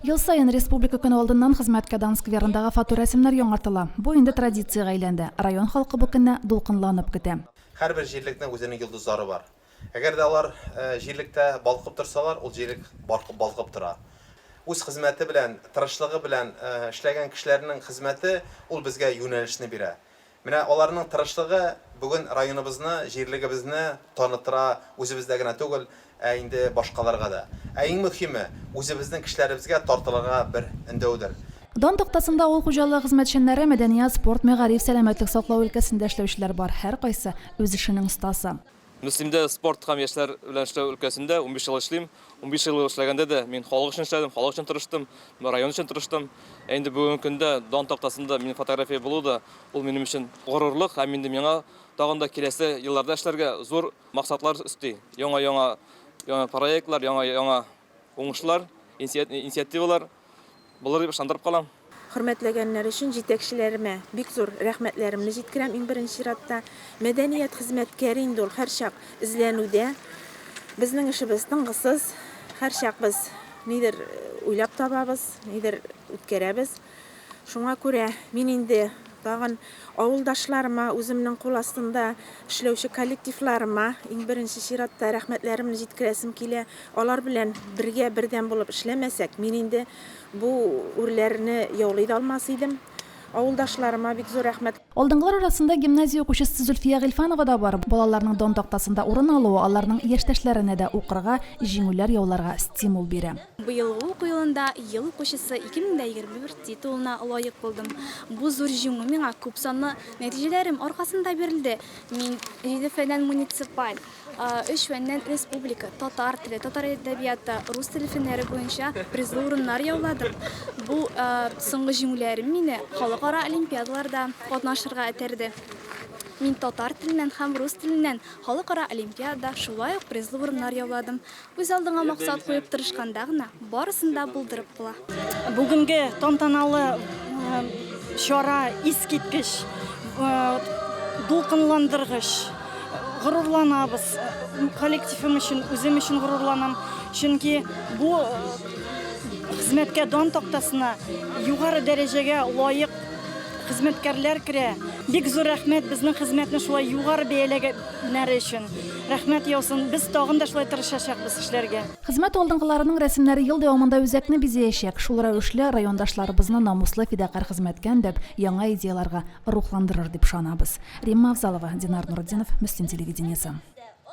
Ел сайын республика көне алдыннан хезмәткәдан скверындагы фоторәсемнәр яңартыла. Бу инде традициягә әйләнде. Район халкы бу көнне дулкынланып көтә. Һәрбер җирлектә үзенең йолдызлары бар. Әгәр дә алар җирлектә балкып торсалар, ул җирлек балкып тора. Үз хезмәте белән, тырышлыгы белән эшләгән кешеләрнең хезмәте ул безгә юнәлешне бирә. Менә аларның тырышлыгы бүген районыбызны, җирлегебезне таныттыра, үзебездә генә түгел, инде башкаларга да. Иң мөһиме, үзебезнең кешеләребезгә тартылырга бер өндәүдер. Дан токтасында авыл хуҗалыгы хезмәтчәннәре, мәдәният, спорт, мәгариф, сәламәтлек саклау өлкәсендә эшләүчеләр бар. Һәр кайсы үз эшенең остасы. Мөслимдә спорт һәм яшьләр белән эшләү өлкәсендә 15 ел эшлим. 15 ел эшләгәндә дә мин халык өчен эшләдем, халык өчен тырыштым, район өчен тырыштым. Инде бүгенге көндә дан токтасында минем фотография булу да ул минем өчен горурлык һәм инде миңа тагын да киләсе елларда эшләргә зур максатлар өсти. Яңа проектлар, яңа уңышлар, инициативалар булыр дип ышандырып калам. Хөрмәтләгәннәр өчен җитәкчеләремә бик зур рәхмәтләремне җиткерәм. Иң беренче чиратта мәдәният хезмәткәре инде ул һәрчак эзләнүдә. Безнең эшебез тынгысыз, һәрчак без нидер уйлап табабыз, нидер үткәрәбез. Шуңа күрә мин инде тагын авылдашларыма, үземнең кул астында эшләүче коллективларыма иң беренче чиратта рәхмәтләремне җиткерәсем килә. Алар белән бергә бердәм булып эшләмәсәк, мин инде бу үрләрне яулый да алмас идем. Авылдашларыма бик зур рәхмәт. Алдынгылар арасында гимназия укучысы Зульфия Гыйльфанова да бар. Балаларның дан токтасында урын алуы аларның яшьтәшләренә дә укырга, җиңүләр яуларга стимул бирә. Быелгы уку елында ел укучысы 2021 титулына лаек булдым. Бу зур җиңү миңа күп санлы нәтиҗәләрем аркасында бирелде. Мин 7 фәннән муниципаль, 3 фәннән республика, татар теле, татар әдәбияты, рус теле фәннәре буенча призлы урыннар яуладым. Бу соңгы җиңүләрем мине халыкара олимпиадаларда катнашырга этәрде. Мин татар теленнән һәм рус теленнән халыкара олимпиада, шулай ук призлы урыннар яуладым. Үз алдыңа максат куеп тырышканда гына барысын да булдырып була. Бүгенге тантаналы чара искиткеч, дулкынландыргыч. Горурланабыз. Коллективым өчен, үзем өчен горурланам. Чөнки бу хезмәткә дан токтасына югары дәрәҗәгә лаек хезмәткәрләр керә. Бик зур рәхмәт безнең хезмәтне шулай югары бәяләгәннәре өчен. Рәхмәт яусын. Без тагын да шулай тырышачакбыз эшләргә. Хезмәт алдынгыларының рәсемнәре ел дәвамында үзәкне бизәячәк. Шул рәвешле райондашларыбызны намуслы фидакарь хезмәткән дип, яңа идеяларга рухландырыр дип ышанабыз. Римма Авзалова, Динар Нурдинов, Мөслим телевидениесе.